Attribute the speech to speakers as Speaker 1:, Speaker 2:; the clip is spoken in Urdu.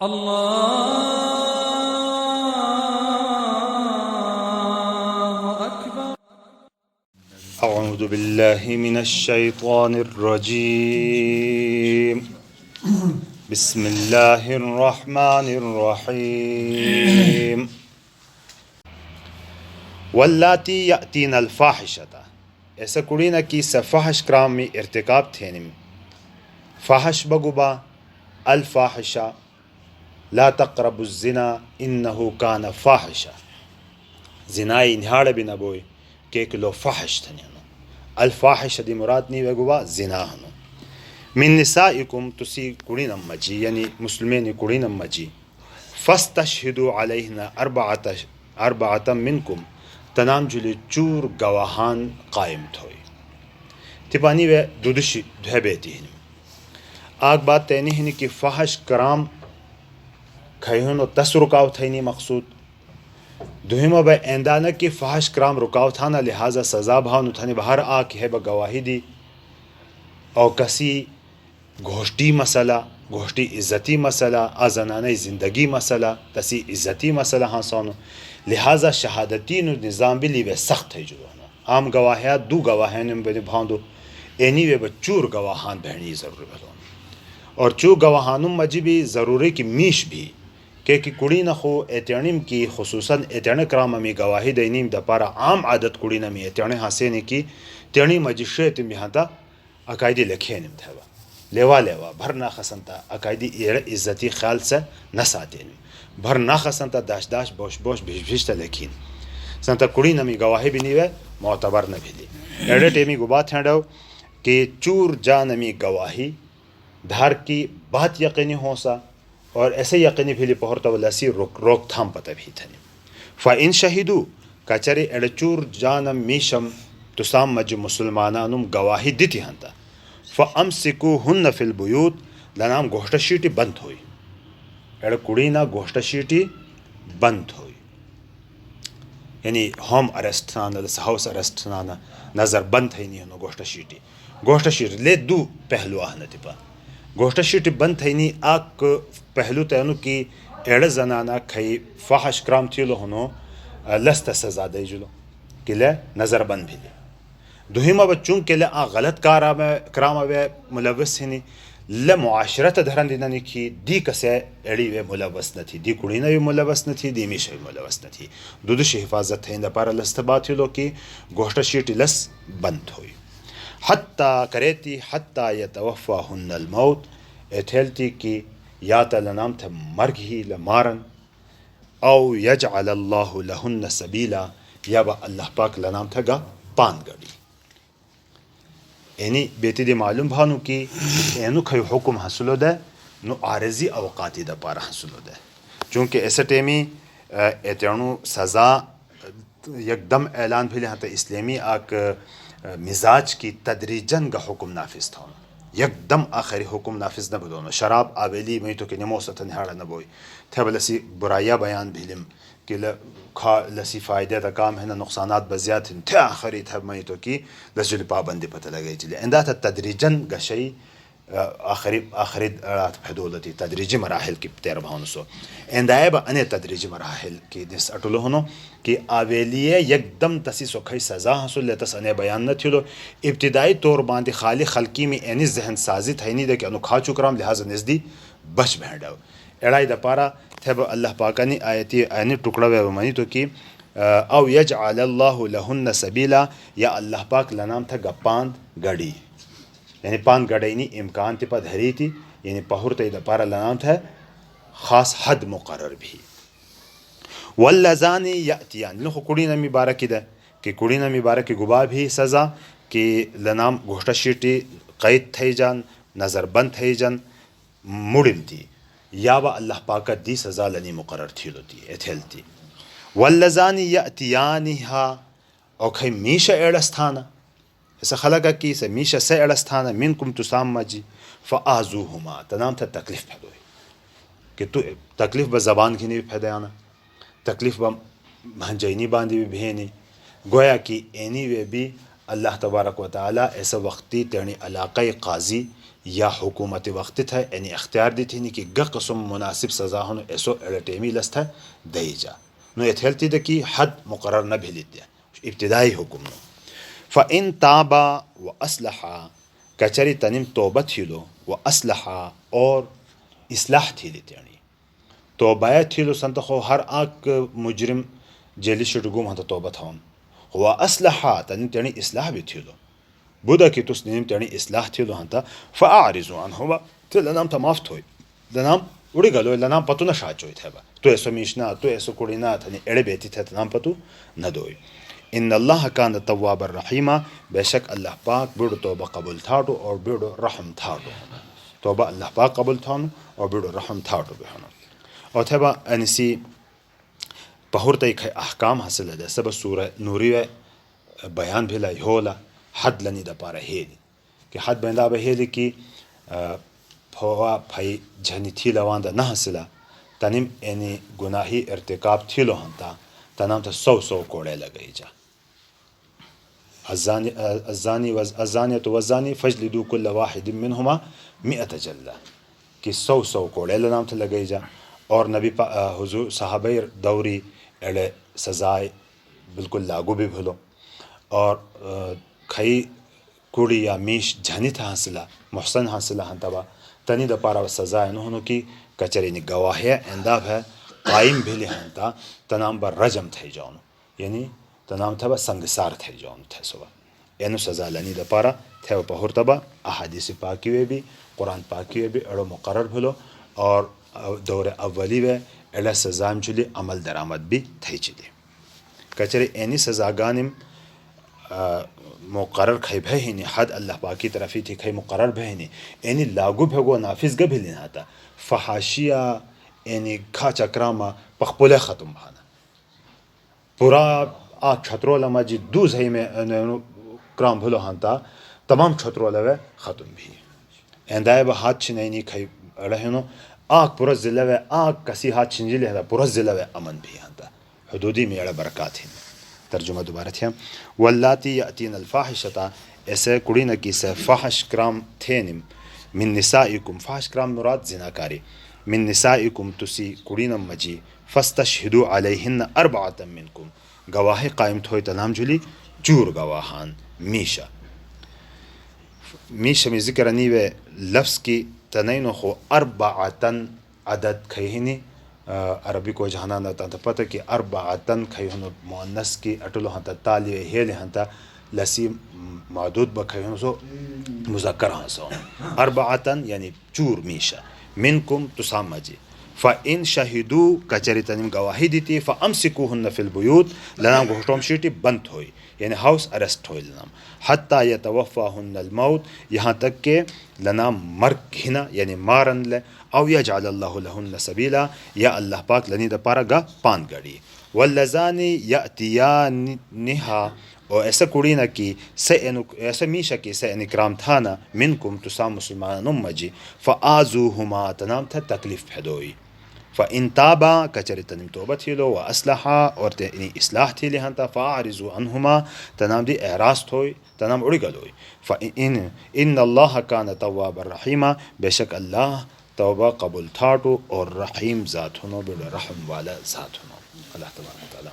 Speaker 1: الله أكبر.
Speaker 2: أعوذ بالله من الشيطان الرجيم. بسم الله الرحمن الرحيم. واللاتی یأتین الفاحشۃ، ایسا کڑینا کی فحش کرام میں ارتکاب تھینم فحش بگوبا الفاحشہ لا تقربوا الزنا انه کان فاحشہ، زنائی نہاڑ بھی نبوئی کہ کلو فحش تھنینو الفاحشہ دی مراد نی وگوبا زنا ہنو من نسائکم تسی کڑینم مجی یعنی مسلمین کڑینم مجی فاستشہدوا علیہن اربعۃ منکم تنام جلی چور گواہان قائم تھوئی تپانی و دودشی دھبیتی ہن آگ بات تینی ہن کہ فحش کرام کھائیہن و تس رکاو تھینی مقصود دوہیمہ بے ایندانہ کی فحش کرام رکاو تھانا لہذا سزا بھاونو تھانی بہر آکھ ہے با گواہی دی او کسی گھوشتی مسئلہ گھوشتی عزتی مسئلہ آزنانہ زندگی مسئلہ تسی عزتی مسئلہ ہاں سونو لہذا شہادتین نظام بھی لیوے سخت ہے جو عام گواہیات دو گواہین بے بھاندو اینی وے بچور گواہان بہنی ضروری بھلون اور چو گواہانم مجی بھی ضروری کی میش بھی کہ کڑی نہ خو ایتیانیم کی خصوصاً ایتیان کرام امی گواہی دینیم دا پارا عام عادت کڑی نمی ایتیان حسینی کی تیانی مجشیت میہتا عقائدی لکھینیم تھوا لیوا بھر نہ خسنتا عقائدی عزتی خیال سے نہ ساتین بھر نہ خسنتا داش بوش بھیش بھیشتا لکھین سنتا کڑی نمی گواہی بھی نیوے معتبر نہ بھی لی ایڈے ٹیمی گبات ہینڈو کہ چور جا نمی گواہی دھار کی بات یقینی ہو سا اور ایسے یقینی بھی لی پہرتا ولیسی روک تھام پتہ بھی تھنی فَإِن شَهِدُوا کچری ایڈے چور جانم میشم تسام مج مسلمانانم گواہی دیتی ہنتا فَأَمْسِكُوهُنَّ فِي الْبُيُوتِ لنام گوشت شیٹی بند ہوئی ایڈے کڑینا گوشت شیٹی بند ہوئی یعنی ہوم ارسٹ نانا ہاؤس ارسٹ نانا نظر بند ہے نہیں ہنو گوشت شیٹی لے دو پہلو آہنا تپا گوشت شیٹی بند ہے نہیں آک پہلو تینو کی ایڈے زنانا کھئی فحش کرام تیلو ہنو لست سزا دے جلو کہ لے نظر بند بھی لے دوہیمہ بچوں کے لئے غلط کرام وے ملوث ہنی لے معاشرت دھرن دینانی کی دی کسے ایڑی وے ملوث نہ تھی دی کڑینا بھی ملوث نہ تھی دی میشہ بھی ملوث نہ تھی دودش حفاظت ہے اندہ پارا لست بات ہلو کی گوشت شیٹی لس بند ہوئی حتی کریتی حتی یتوفاہن الموت ایتھیلتی کی یا تلنام تھا مرگ ہی لمارن او یجعل اللہ لہن سبیلا یا با اللہ پاک لنام تھا گا پان گڑی یعنی بیتی دی معلوم بھانو کی اینو کھئی حکم حسلو دے نو عارضی اوقاتی دا پارا حسلو دے چونکہ ایسا ٹیمی ایتیانو سزا یک دم اعلان بھی لہا تا اسلامی آک مزاج کی تدریجن کا حکم نافذ تھا یک دم آخری حکم نافذ نہ بدونو شراب آویلی میں تو کہ نمو ستا نہاڑا نبوئی تھے بلسی برائیہ بیان بھیلم کہ لسی فائدہ تا کام ہے نا نقصانات بزیاد ہیں تھے آخری تھے میں تو کی لس جلی پابندی پتہ لگئی چلی اندہ تا تدریجن گشئی آخری رات پھدولتی تدریجی مراحل کی تیر بھاؤنو سو اندائے با انے تدریجی مراحل کی دس اٹولو ہنو کہ آویلیے یک دم تسی سکھئی سزا حصول لیتس انے بیان نہ تھیلو ابتدائی طور باندی خالی خلقی میں اینی ذہن سازی تھینی دے کہ انو کھا چکرام لہذا نزدی بچ بھینڈاو اڑائی دا پارا تھے با اللہ پاکانی آیتی آئینی ٹکڑا وے ومانی تو کی او یجعل اللہ لہن سبیلا یا اللہ پاک لنام تھا گا پاند گڑی یعنی پان گڑینی امکان تی پا دھری تھی یعنی پہر تی دا پارا لنام تھا خاص حد مقرر بھی واللزانی یأتیان لنخو کڑی نمی بارکی دا کہ کڑی نمی بارکی گبا بھی سزا کہ لنام گوشت شیٹی قید تھی جان نظر بند تھی جان مڑم تھی یا با اللہ پاکا دی سزا لنی مقرر تھیلو تی ایتھیل تی واللزانی یأتیانیہا او کھئی میشہ ایڑستانا ایسا خلقہ کی سے میشہ سے ایڑستانا منکم تسام مجی فآزوہما تنام تھا تکلیف پھیدوئی کہ تو تکلیف با زبان کی نہیں پھیدیانا تکلیف با مہنجینی باندی بھی بھینی گویا کی اینی وے بھی اللہ تبارک و تعالیٰ ایسا وقتی تیرنی علاقۂ قاضی یا حکومت وقتی تھا یعنی اختیار دی تھی کہ گہ قسم مناسب سزا ہن ایسو ایڑٹیمی لست ہے دئی جا نو اتھیلتی دا کی حد مقرر نہ بھیلیت دیا ابتدائی حکم نو فَإِن تابا و اسلحا کچری تنم توبہ تھیلو و اسلحا اور اصلاح تھیلی تیرنی توبہ تھیلو سنتخو ہر آک مجرم جیلی شٹگوم ہنتا توبہ تھاون و اسلحا تنم تیرنی اصلاح بھی تھیلو بودا کی تس نیم تیرنی اصلاح تھیلو ہنتا فاعرضو عنہو تھی لنام تا مافت ہوئی لنام اڑی گلو لنام پتو نہ شاچوئی تھے با تو ایسو میشنا تو ایسو کڑینا تھنی اڑے بیتی تھے تنام پتو نہ دوئی ان اللہ کان تواب الرحیمہ بے شک اللہ پاک بیڑو توبہ قبول تھاٹو اور بیڑو رحم تھاٹو توبہ اللہ پاک قبول تھانو اور بیڑو رحم تھاٹو بہنو اور تھے با انسی پہورتا ایک احکام حاصل ہے سب سورہ نوری بیان بھیلا ہولا حد لنی دا پارا ہیلی کہ حد بیندا بہیلی کی پھوا پھائی جھنی تھی لواندا نہ حاصلہ تنم اینی گناہی ارتکاب تھی لو ہنتا تنام تا 100 کوڑے لگئی جا الزانیۃ والزانی فجلدوا کل واحد منہما 100 جلدہ کہ 100 کوڑے لنام تا لگئی جا اور نبی حضور صحابہ دوری اڑے سزائے بالکل لاگو بھی بھلو اور کھئی کوڑی یا میش جھنی تھا حاصلہ محسن حاصلہ ہنتبا تنی دا پارا سزائے انہوں کی کچری نی گواہی انداب ہے قائم بھی لہنتا تنام بر رجم تھے جاؤنو یعنی تنام تھا با سنگسار تھے جاؤنو تھے سوا اینو سزا لنی دا پارا تھے و پہور تبا احادیث پاکی وے بھی قرآن پاکی وے بھی اڑو مقرر بھلو اور دور اولی وے اڑا سزام چلی عمل درآمد بھی تھے چلی کچری اینی سزا گانم مقرر کھئی بہینی حد اللہ پاکی طرفی تھی کھئی مقرر بہینی اینی لاگو بھگو نافذ گا بھی لینا فحاشیہ اینی کھا چکراما پخپولے ختم بھانا پورا آگ چھترو لما جی دوز ہے میں کرام بھلو ہانتا تمام چھترو لوے ختم بھی اندائے با ہاتھ چھنینی کھئی رہنو آگ پورا زلوے آگ کسی ہاتھ چھنجی لے پورا زلوے امن بھی ہانتا حدودی میں اڑا برکات ہیں ترجمہ دوبارہ تھیا واللاتی یاتین الفاحشۃ ایسے کڑی نہ کی سے فحش کرام تھینم من نسائکم فحش کرام مراد زناکاری من نسائکم تسی کڑی نہ مجی فاستشہدوا علیہن اربعۃ منکم گواہ قائم تھوئی تنام جلی جور گواہان میشا میشا میں ذکر نیوے لفظ کی تنینو خو اربعتن عدد کھئینی عربی کو جہانا نہ تا پتہ کہ اربعتن کھئینو مؤنث کی اٹلو ہنتا تالی ہیل ہنتا لسی معدود بکھئینو سو مذکر ہاں سو اربعتن یعنی چور میشا منکم تسام مجی فَإِن شَهِدُوا کچری تنم گواہی دیتی فَأَمْسِكُوهُنَّ فِي الْبُيُوتِ لنام گھوٹوم شیٹی بند ہوئی یعنی ہاؤس ارسٹ ہوئی لنام حتیٰ یتوفاہن الموت یہاں تک کہ لنام مرگ ہنا یعنی مارن لے او یجعل اللہ لہن سبیلا یا اللہ پاک لنی دا پارا گا پان گڑی واللزانی یأتیانہا اور ایسا کڑی نہ کی ایسا میشا کی سے انکرام تھا نا منکم تسام مسلمان مجی فآزوہما تنام تھا تکلیف پھیدوئی فَإِن تابا کچری تنم توبہ تھیلو و اسلحا اور تنی اصلاح تھیلی ہنتا فاعرضوا عنہما تنام دی اعراض تھوئی تنام اڑی گلوئی فَإِن اللہ کان تواب الرحیمہ بے شک اللہ توبہ قبول تھاٹو اور رحیم ذات ہنو بڑا رحم والا ذات ہنو اللہ تبارک و تعالیٰ